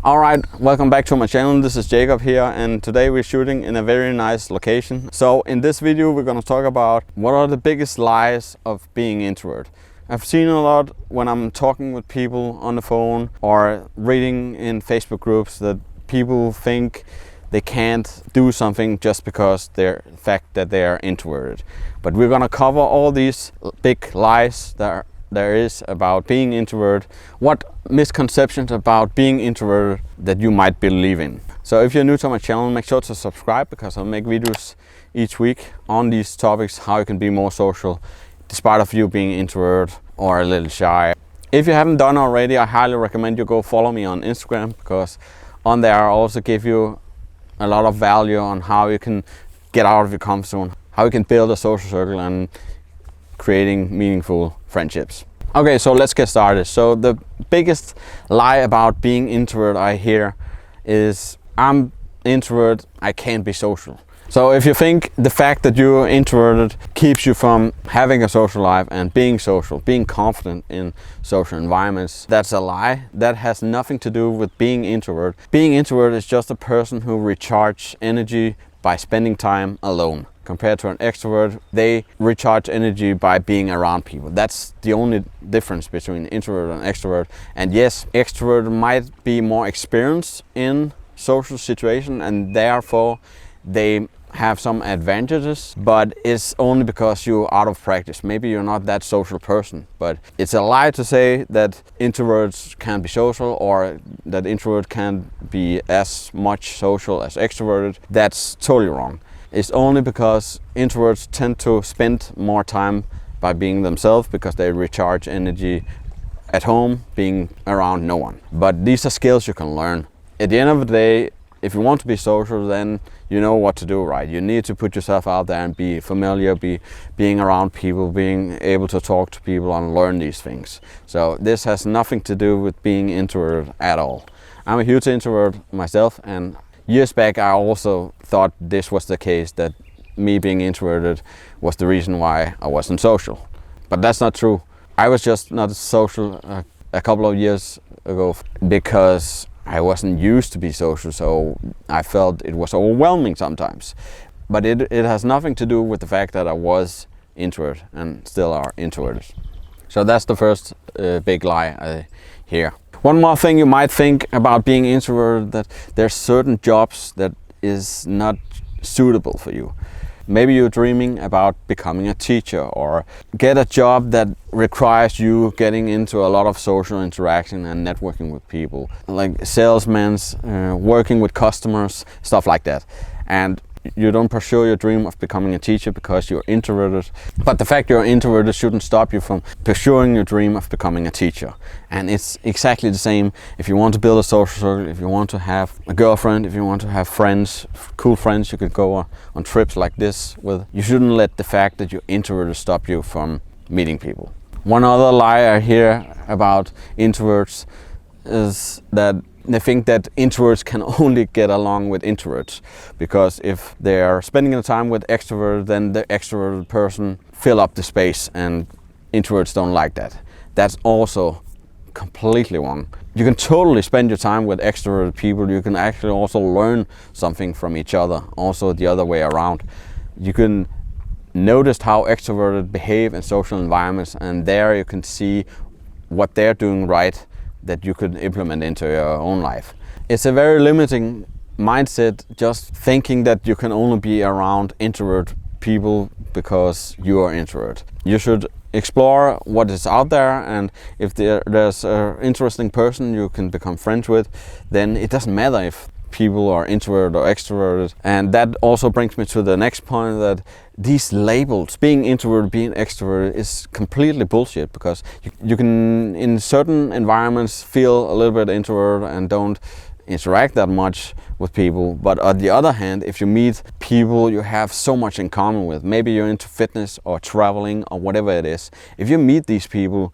Alright, welcome back to my channel. This is Jacob here, and today we're shooting in a very nice location. So in this video we're going to talk about what are the biggest lies of being introvert. I've seen a lot when I'm talking with people on the phone or reading in Facebook groups that people think they can't do something just because the fact that they are introverted. But we're going to cover all these big lies that there is about being introvert, what misconceptions about being introverted that you might believe in. So if you're new to my channel, make sure to subscribe because I'll make videos each week on these topics, how you can be more social despite of you being introvert or a little shy. If you haven't done already, I highly recommend you go follow me on Instagram, because on there I also give you a lot of value on how you can get out of your comfort zone, how you can build a social circle and creating meaningful friendships. Okay, so let's get started. So the biggest lie about being introvert I hear is, I'm introvert, I can't be social. So if you think the fact that you're introverted keeps you from having a social life and being social, being confident in social environments, that's a lie. That has nothing to do with being introvert. Being introvert is just a person who recharges energy by spending time alone. Compared to an extrovert, they recharge energy by being around people. That's the only difference between introvert and extrovert. And yes, extrovert might be more experienced in social situation and therefore they have some advantages, but it's only because you're out of practice. Maybe you're not that social person, but it's a lie to say that introverts can't be social or that introvert can't be as much social as extroverted. That's totally wrong. It's only because introverts tend to spend more time by being themselves because they recharge energy at home being around no one. But these are skills you can learn. At the end of the day, if you want to be social, then you know what to do, right? You need to put yourself out there and be familiar, being around people, being able to talk to people and learn these things. So this has nothing to do with being introvert at all. I'm a huge introvert myself, and years back I also thought this was the case, that me being introverted was the reason why I wasn't social. But that's not true. I was just not social a couple of years ago because I wasn't used to be social, so I felt it was overwhelming sometimes. But it has nothing to do with the fact that I was introvert and still are introverted. So that's the first big lie I hear. One more thing you might think about being introverted, that there's certain jobs that is not suitable for you. Maybe you're dreaming about becoming a teacher or get a job that requires you getting into a lot of social interaction and networking with people, like salesmen, working with customers, stuff like that. And you don't pursue your dream of becoming a teacher because you're introverted. But the fact you're introverted shouldn't stop you from pursuing your dream of becoming a teacher. And it's exactly the same if you want to build a social circle, if you want to have a girlfriend, if you want to have friends, cool friends you could go on trips like this with. You shouldn't let the fact that you're introverted stop you from meeting people. One other lie I hear about introverts is that they think that introverts can only get along with introverts, because if they are spending the time with extroverts, then the extroverted person fill up the space, and introverts don't like that. That's also completely wrong. You can totally spend your time with extroverted people. You can actually also learn something from each other, also the other way around. You can notice how extroverted behave in social environments, and there you can see what they're doing right that you could implement into your own life. It's a very limiting mindset, just thinking that you can only be around introvert people because you are introvert. You should explore what is out there, and if there's an interesting person you can become friends with, then it doesn't matter if people are introverted or extroverted. And that also brings me to the next point, that these labels, being introverted, being extroverted, is completely bullshit, because you can in certain environments feel a little bit introvert and don't interact that much with people. But on the other hand, if you meet people you have so much in common with, maybe you're into fitness or traveling or whatever it is, if you meet these people,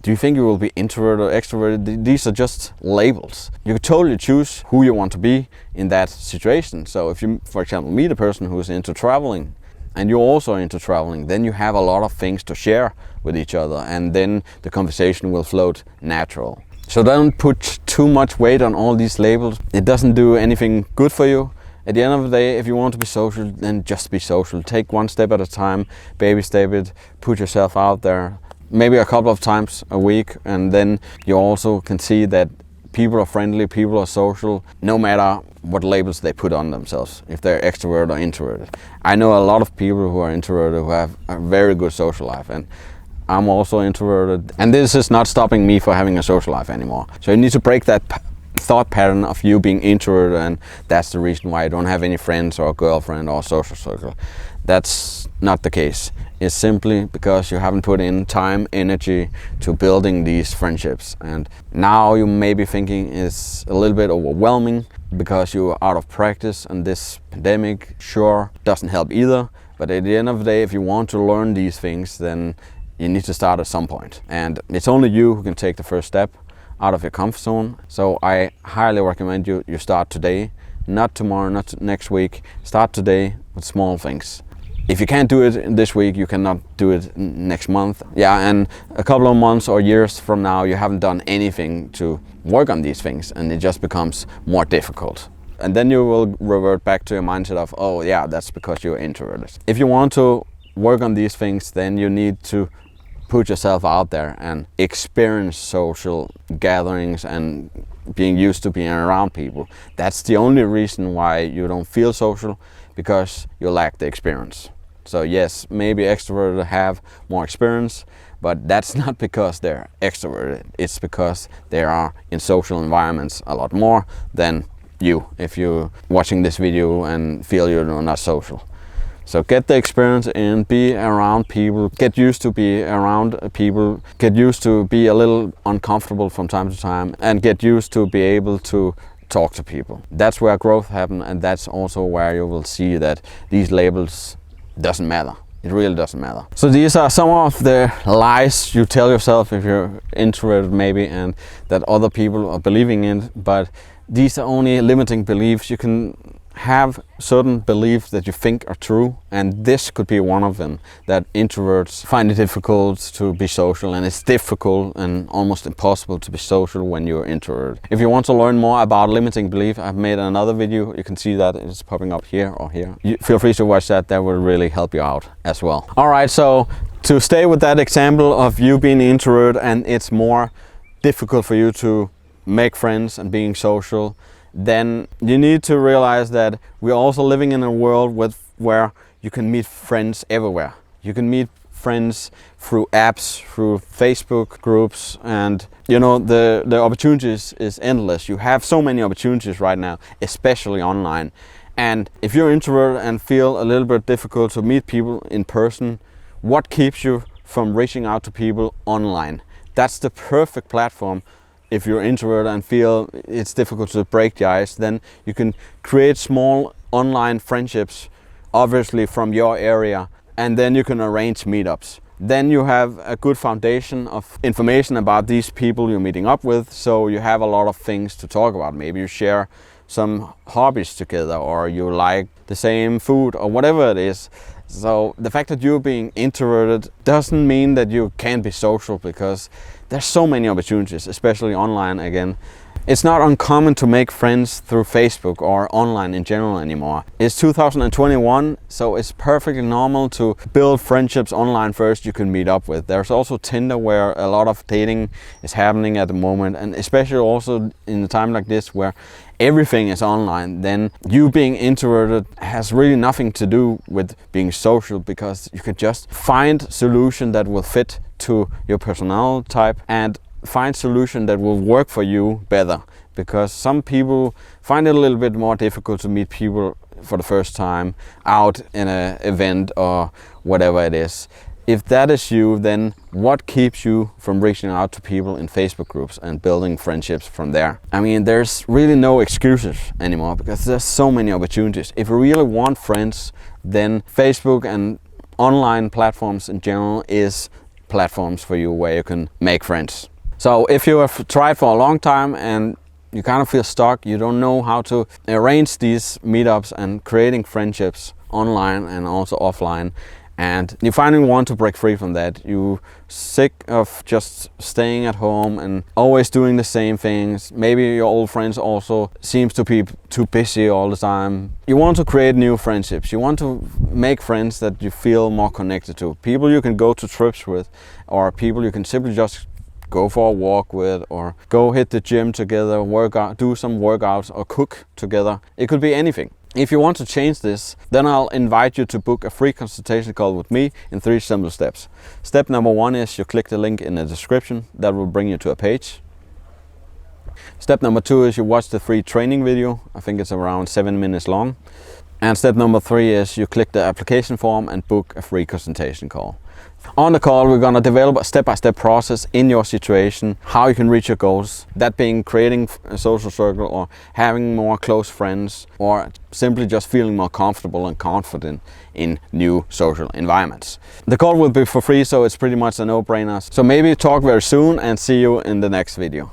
do you think you will be introverted or extroverted? These are just labels. You could totally choose who you want to be in that situation. So if you, for example, meet a person who is into traveling and you're also into traveling, then you have a lot of things to share with each other, and then the conversation will float natural. So don't put too much weight on all these labels. It doesn't do anything good for you. At the end of the day, if you want to be social, then just be social. Take one step at a time, baby step it, put yourself out there, maybe a couple of times a week, and then you also can see that people are friendly, people are social, no matter what labels they put on themselves, if they're extrovert or introverted. I know a lot of people who are introverted who have a very good social life, and I'm also introverted, and this is not stopping me for having a social life anymore. So you need to break that thought pattern of you being introverted and that's the reason why you don't have any friends or a girlfriend or a social circle. That's not the case. It's simply because you haven't put in time, energy to building these friendships, and now you may be thinking it's a little bit overwhelming because you're out of practice, and this pandemic sure doesn't help either. But at the end of the day, if you want to learn these things, then you need to start at some point, and it's only you who can take the first step out of your comfort zone. So I highly recommend you start today, not tomorrow, not next week. Start today with small things. If you can't do it this week, you cannot do it next month. Yeah, and a couple of months or years from now, you haven't done anything to work on these things, and it just becomes more difficult. And then you will revert back to your mindset of, oh yeah, that's because you're introverted. If you want to work on these things, then you need to put yourself out there and experience social gatherings and being used to being around people. That's the only reason why you don't feel social, because you lack the experience. So yes, maybe extroverted have more experience, but that's not because they're extroverted. It's because they are in social environments a lot more than you, if you're watching this video and feel you're not social. So get the experience and be around people, get used to be around people, get used to be a little uncomfortable from time to time, and get used to be able to talk to people. That's where growth happens, and that's also where you will see that these labels doesn't matter. It really doesn't matter. So these are some of the lies you tell yourself if you're introverted maybe, and that other people are believing in, but these are only limiting beliefs. You can have certain beliefs that you think are true, and this could be one of them, that introverts find it difficult to be social, and it's difficult and almost impossible to be social when you're introverted. If you want to learn more about limiting belief, I've made another video. You can see that it's popping up here or here. Feel free to watch that. That will really help you out as well. Alright, so to stay with that example of you being an introvert and it's more difficult for you to make friends and being social, then you need to realize that we're also living in a world where you can meet friends everywhere. You can meet friends through apps, through Facebook groups, and you know, the opportunities is endless. You have so many opportunities right now, especially online. And if you're introverted and feel a little bit difficult to meet people in person, what keeps you from reaching out to people online? That's the perfect platform. If you're introverted and feel it's difficult to break the ice, then you can create small online friendships, obviously from your area, and then you can arrange meetups. Then you have a good foundation of information about these people you're meeting up with, so you have a lot of things to talk about. Maybe you share some hobbies together, or you like the same food, or whatever it is. So the fact that you're being introverted doesn't mean that you can't be social, because there's so many opportunities, especially online again. It's not uncommon to make friends through Facebook or online in general anymore. It's 2021, so it's perfectly normal to build friendships online first you can meet up with. There's also Tinder, where a lot of dating is happening at the moment, and especially also in a time like this where everything is online, then you being introverted has really nothing to do with being social, because you could just find solution that will fit to your personality type and find solution that will work for you better, because some people find it a little bit more difficult to meet people for the first time out in an event or whatever it is. If that is you, then what keeps you from reaching out to people in Facebook groups and building friendships from there? I mean, there's really no excuses anymore, because there's so many opportunities. If you really want friends, then Facebook and online platforms in general is platforms for you where you can make friends. So if you have tried for a long time and you kind of feel stuck, you don't know how to arrange these meetups and creating friendships online and also offline, and you finally want to break free from that. You sick of just staying at home and always doing the same things. Maybe your old friends also seems to be too busy all the time. You want to create new friendships. You want to make friends that you feel more connected to. People you can go to trips with, or people you can simply just go for a walk with, or go hit the gym together, work out, do some workouts, or cook together. It could be anything. If you want to change this, then I'll invite you to book a free consultation call with me in 3 simple steps. Step number 1 is you click the link in the description. That will bring you to a page. Step number 2 is you watch the free training video. I think it's around 7 minutes long. And step number 3 is you click the application form and book a free consultation call. On the call, we're going to develop a step-by-step process in your situation, how you can reach your goals, that being creating a social circle, or having more close friends, or simply just feeling more comfortable and confident in new social environments. The call will be for free, so it's pretty much a no-brainer. So maybe talk very soon, and see you in the next video.